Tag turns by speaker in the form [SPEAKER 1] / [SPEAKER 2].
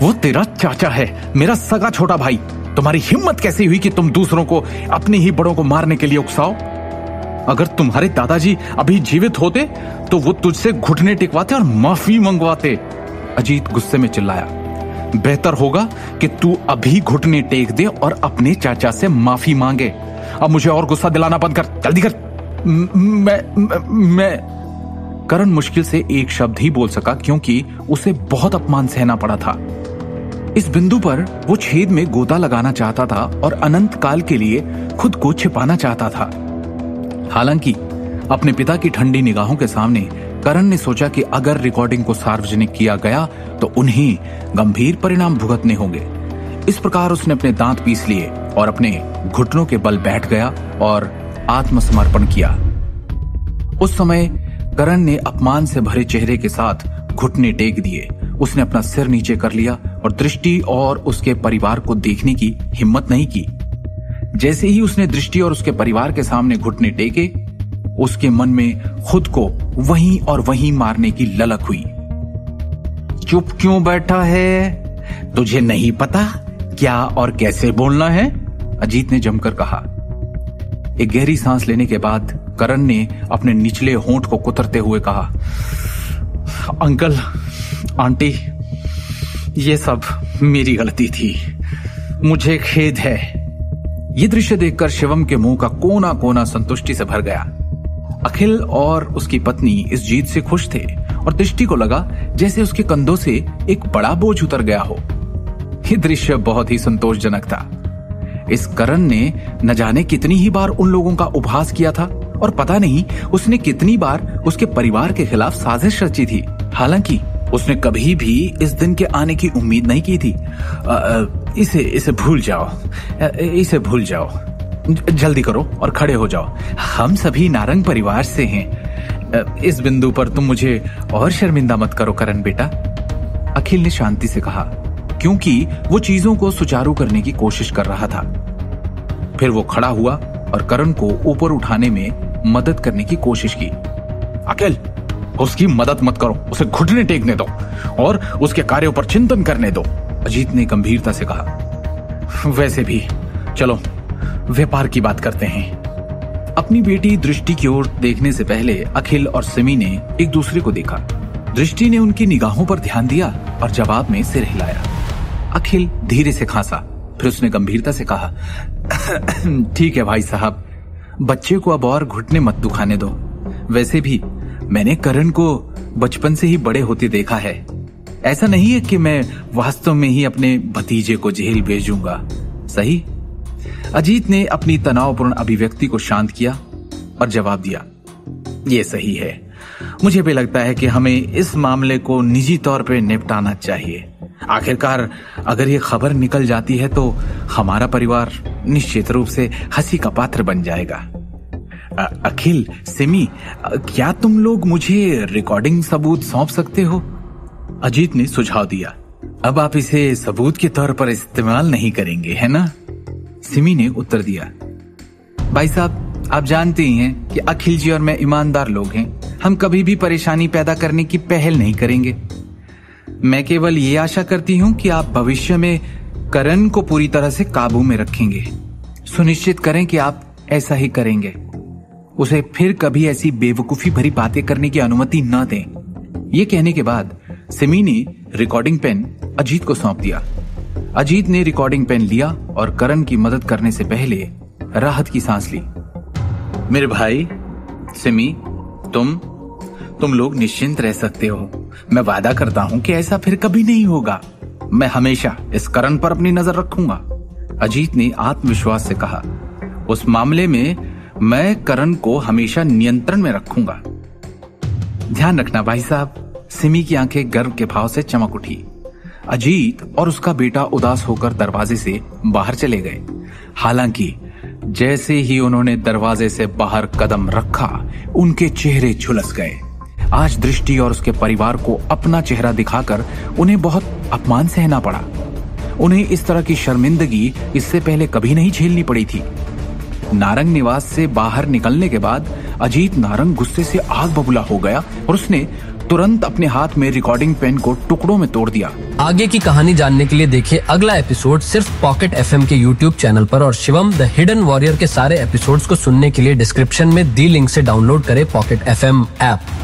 [SPEAKER 1] वो तेरा चाचा है, मेरा सगा छोटा भाई। तुम्हारी हिम्मत कैसे हुई कि तुम दूसरों को, अपने ही बड़ों को मारने के लिए उकसाओ? अगर तुम्हारे दादाजी अभी जीवित होते तो वो तुझसे घुटने टिकवाते और माफी मंगवाते। अजीत गुस्से में चिल्लाया। बेहतर होगा कि तू अभी घुटने टेक दे और अपने चाचा से माफी मांगे। अब मुझे और गुस्सा दिलाना बंद कर, जल्दी कर। मैं करण मुश्किल से एक शब्द ही बोल सका क्योंकि उसे बहुत अपमान सहना पड़ा था। इस बिंदु पर वो छेद में गोता लगाना चाहता था और अनंत काल के लिए खुद को छिपाना चाहता था। हालांकि अपने पिता की ठंडी निगाहों के सामने करण ने सोचा कि अगर रिकॉर्डिंग को सार्वजनिक किया गया तो उन्हें गंभीर परिणाम भुगतने होंगे। इस प्रकार उसने अपने दांत पीस लिए और अपने घुटनों के बल बैठ गया और आत्मसमर्पण किया। उस समय करण ने अपमान से भरे चेहरे के साथ घुटने टेक दिए। उसने अपना सिर नीचे कर लिया और दृष्टि और उसके परिवार को देखने की हिम्मत नहीं की। जैसे ही उसने दृष्टि और उसके परिवार के सामने घुटने टेके, उसके मन में खुद को वहीं और वहीं मारने की ललक हुई। चुप क्यों बैठा है? तुझे नहीं पता क्या और कैसे बोलना है? अजीत ने जमकर कहा। एक गहरी सांस लेने के बाद करण ने अपने निचले होंठ को कुतरते हुए कहा, अंकल, आंटी, ये सब मेरी गलती थी, मुझे खेद है। यह दृश्य देखकर शिवम के मुंह का कोना कोना संतुष्टि से भर गया। अखिल और उसकी पत्नी इस जीत से खुश थे और दृष्टि को लगा जैसे उसके कंधों से एक बड़ा बोझ उतर गया हो। यह दृश्य बहुत ही संतोषजनक था। इस करण ने न जाने कितनी ही बार उन लोगों का उपहास किया था और पता नहीं उसने कितनी बार उसके परिवार के खिलाफ साजिश रची थी। हालांकि उसने कभी भी इस दिन के आने की उम्मीद नहीं की थी। इसे भूल जाओ, इसे भूल जाओ, जल्दी करो और खड़े हो जाओ। हम सभी नारंग परिवार से हैं। इस बिंदु पर तुम मुझे और शर्मिंदा मत करो करण बेटा, अखिल ने शांति से कहा, क्योंकि वो चीजों को सुचारू करने की कोशिश कर रहा था। फिर वो खड़ा हुआ और करण को ऊपर उठाने में मदद करने की कोशिश की। अखिल, उसकी मदद मत करो, उसे घुटने टेकने दो और उसके कार्यों पर चिंतन करने दो, अजीत ने गंभीरता से कहा। वैसे भी चलो व्यापार की बात करते हैं। अपनी बेटी दृष्टि की ओर देखने से पहले अखिल और सिमी ने एक दूसरे को देखा। दृष्टि ने उनकी निगाहों पर ध्यान दिया और जवाब में सिर हिलाया। अखिल धीरे से खांसा, फिर उसने गंभीरता से कहा, ठीक है भाई साहब, बच्चे को अब और घुटने मत दुखाने दो। वैसे भी मैंने करण को बचपन से ही बड़े होते देखा है। ऐसा नहीं है कि मैं वास्तव में ही अपने भतीजे को जेल भेजूंगा, सही? अजीत ने अपनी तनावपूर्ण अभिव्यक्ति को शांत किया और जवाब दिया, ये सही है। मुझे भी लगता है कि हमें इस मामले को निजी तौर पर निपटाना चाहिए। आखिरकार अगर ये खबर निकल जाती है तो हमारा परिवार निश्चित रूप से हंसी का पात्र बन जाएगा। अखिल, सिमी, क्या तुम लोग मुझे रिकॉर्डिंग सबूत सौंप सकते हो? अजीत ने सुझाव दिया। अब आप इसे सबूत के तौर पर इस्तेमाल नहीं करेंगे, है ना? सिमी ने उत्तर दिया। भाई साहब, आप जानते ही हैं कि अखिल जी और मैं ईमानदार लोग हैं। हम कभी भी परेशानी पैदा करने की पहल नहीं करेंगे। मैं केवल ये आशा करती हूँ कि आप भविष्य में करण को पूरी तरह से काबू में रखेंगे। सुनिश्चित करें कि आप ऐसा ही करेंगे। उसे फिर कभी ऐसी बेवकूफी भरी बातें करने की अनुमति न दें। ये कहने के बाद सिमी ने रिकॉर्डिंग पेन अजीत को सौंप दिया। अजीत ने रिकॉर्डिंग पेन लिया और करण की मदद करने से पहले राहत की सांस ली। मेरे भाई, सिमी, तुम लोग निश्चिंत रह सकते हो। मैं वादा करता हूं कि ऐसा फिर कभी नहीं होगा। मैं हमेशा इस करण पर अपनी नजर रखूंगा, अजीत ने आत्मविश्वास से कहा। उस मामले में मैं करण को हमेशा नियंत्रण में रखूंगा। ध्यान रखना भाई साहब। सिमी की आंखें गर्व के भाव से चमक उठी। अजीत और उसका बेटा उदास होकर दरवाजे से बाहर चले गए। हालांकि जैसे ही उन्होंने दरवाजे से बाहर कदम रखा, उनके चेहरे झुलस गए। आज दृष्टि और उसके परिवार को अपना चेहरा दिखाकर उन्हें बहुत अपमान सहना पड़ा। उन्हें इस तरह की शर्मिंदगी इससे पहले कभी नहीं झेलनी पड़ी थी। नारंग निवास से बाहर निकलने के बाद अजीत नारंग गुस्से से आग बबूला हो गया और उसने तुरंत अपने हाथ में रिकॉर्डिंग पेन को टुकड़ों में तोड़ दिया।
[SPEAKER 2] आगे की कहानी जानने के लिए देखिए अगला एपिसोड सिर्फ पॉकेट एफएम के यूट्यूब चैनल पर, और शिवम द हिडन वॉरियर के सारे एपिसोड्स को सुनने के लिए डिस्क्रिप्शन में दी लिंक से डाउनलोड करें पॉकेट एफएम ऐप।